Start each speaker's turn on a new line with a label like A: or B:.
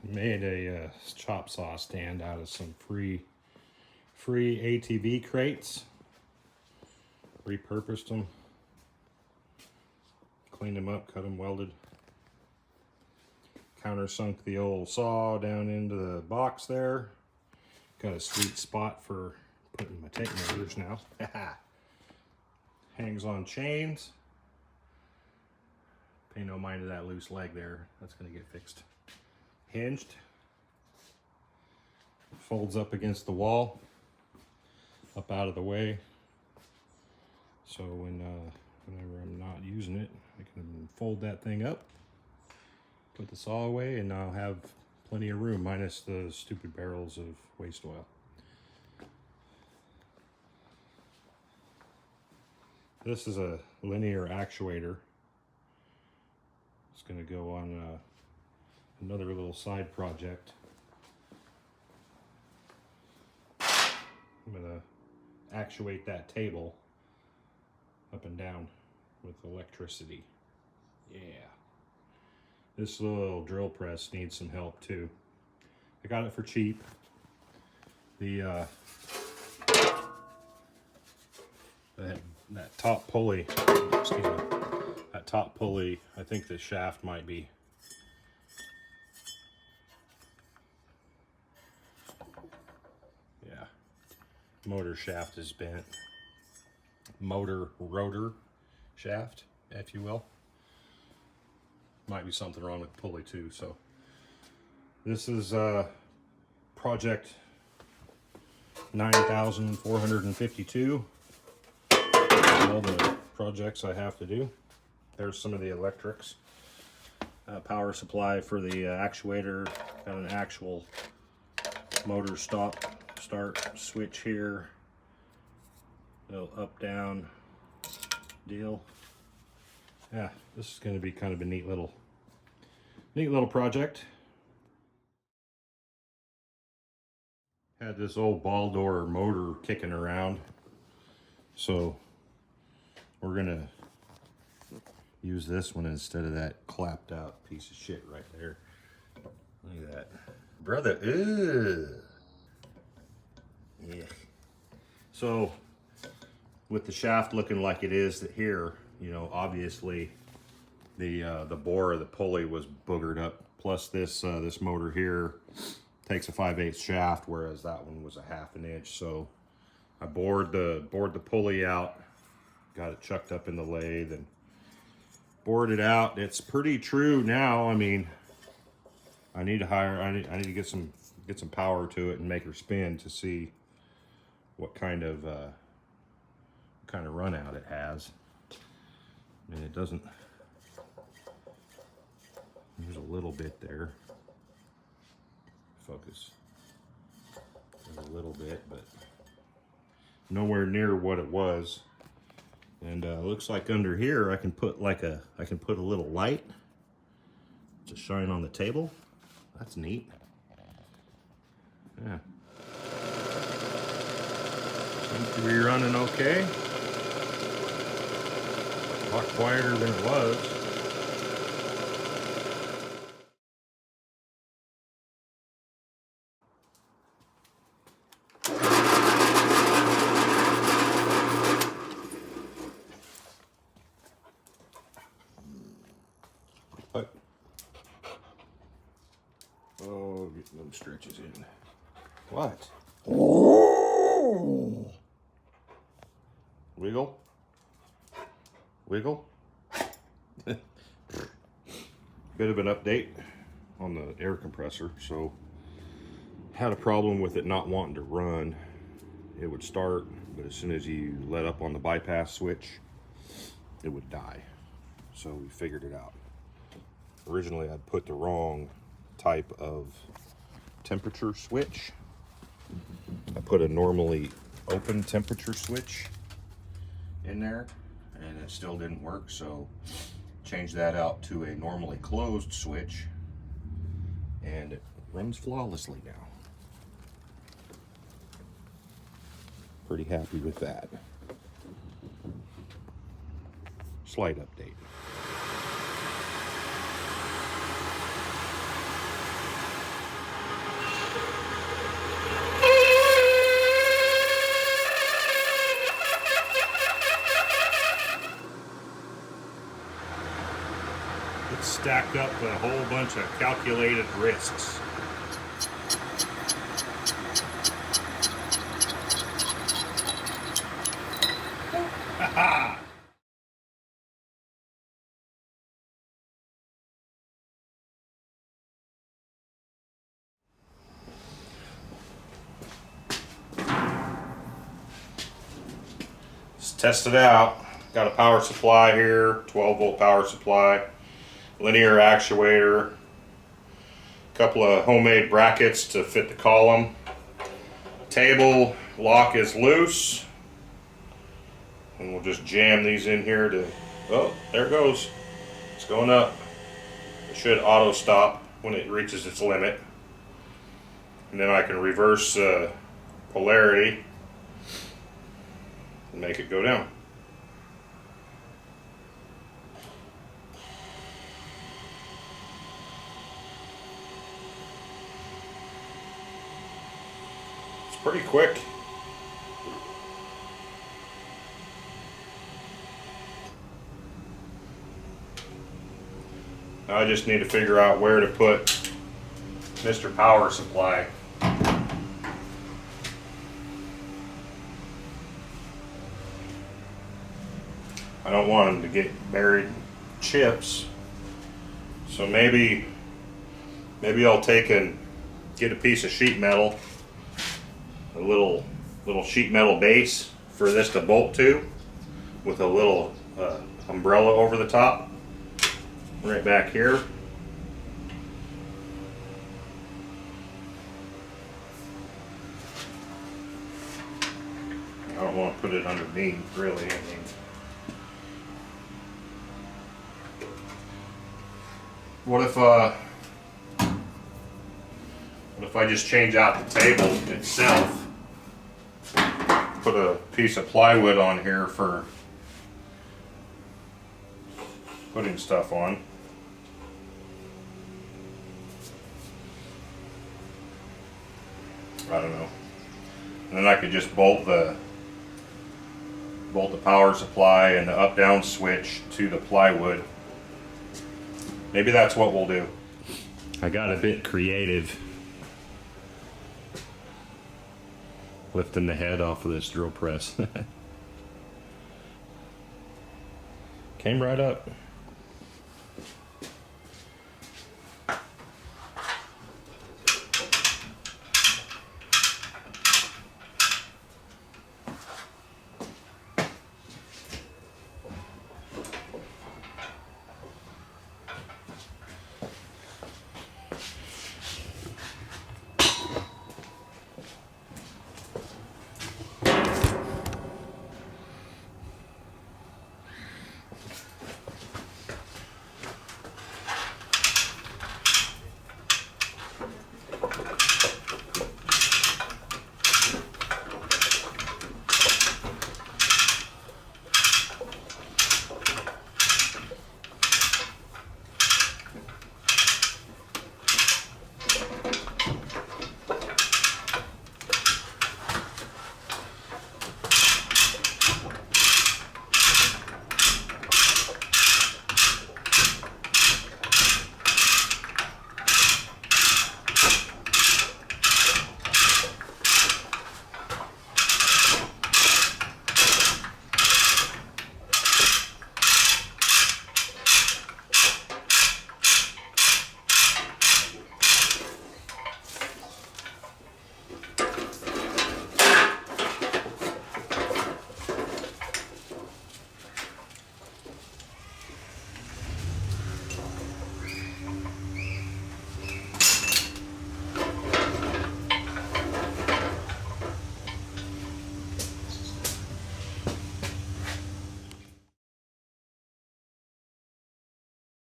A: Made a chop saw stand out of some free ATV crates. Repurposed them, cleaned them up, cut them, welded. Countersunk the old saw down into the box there. Got a sweet spot for putting my tape measures now. Hangs on chains. Pay no mind to that loose leg there. That's gonna get fixed. Hinged. Folds up against the wall. Up out of the way. So whenever I'm not using it, I can fold that thing up. Put the saw away, and I'll have plenty of room, minus the stupid barrels of waste oil. This is a linear actuator. It's going to go on another little side project. I'm going to actuate that table up and down with electricity. Yeah. This little drill press needs some help too. I got it for cheap. The that top pulley, excuse me, that top pulley, I think the shaft might be. Yeah, motor shaft is bent. Motor rotor shaft, if you will. Might be something wrong with the pulley too. So this is project 9452. All the projects I have to do. There's some of the electrics. Power supply for the actuator. Got an actual motor start switch here. Little up down deal. Yeah, this is going to be kind of a neat little project. Had this old ball door motor kicking around, so we're gonna use this one instead of that clapped out piece of shit right there. Look at that, brother. Ugh. Yeah. So with the shaft looking like it is here, you know, obviously the bore of the pulley was boogered up. Plus this this motor here takes a 5/8 shaft, whereas that one was a 1/2 inch. So I bored the pulley out, got it chucked up in the lathe, and bored it out. It's pretty true now. I mean, I need to get some power to it and make her spin to see what kind of run out it has. I mean, it doesn't. There's a little bit there. Focus. There's a little bit, but nowhere near what it was. And looks like under here I can put a little light to shine on the table. That's neat. Yeah. Seems to be running okay. A lot quieter than it was. Oh, getting them stretches in. What? Oh. Wiggle. Wiggle. Bit of an update on the air compressor. So, had a problem with it not wanting to run. It would start, but as soon as you let up on the bypass switch, it would die. So we figured it out. Originally, I'd put the wrong type of temperature switch. I put a normally open temperature switch in there, and it still didn't work, so changed that out to a normally closed switch, and it runs flawlessly now. Pretty happy with that. Slight update. It's stacked up a whole bunch of calculated risks. Ha! Let's test it out. Got a power supply here, 12-volt power supply, linear actuator, a couple of homemade brackets to fit the column. Table lock is loose, and we'll just jam these in here to, oh, there it goes. It's going up. It should auto stop when it reaches its limit. And then I can reverse polarity and make it go down. It's pretty quick. Now I just need to figure out where to put Mr. Power Supply. I don't want him to get buried in chips, so maybe I'll take and get a piece of sheet metal, a little sheet metal base for this to bolt to, with a little umbrella over the top, right back here. I don't want to put it underneath, really. I mean, what if I just change out the table itself? Put a piece of plywood on here for putting stuff on. I don't know. And then I could just bolt the power supply and the up-down switch to the plywood. Maybe that's what we'll do. I got a bit creative, lifting the head off of this drill press. Came right up.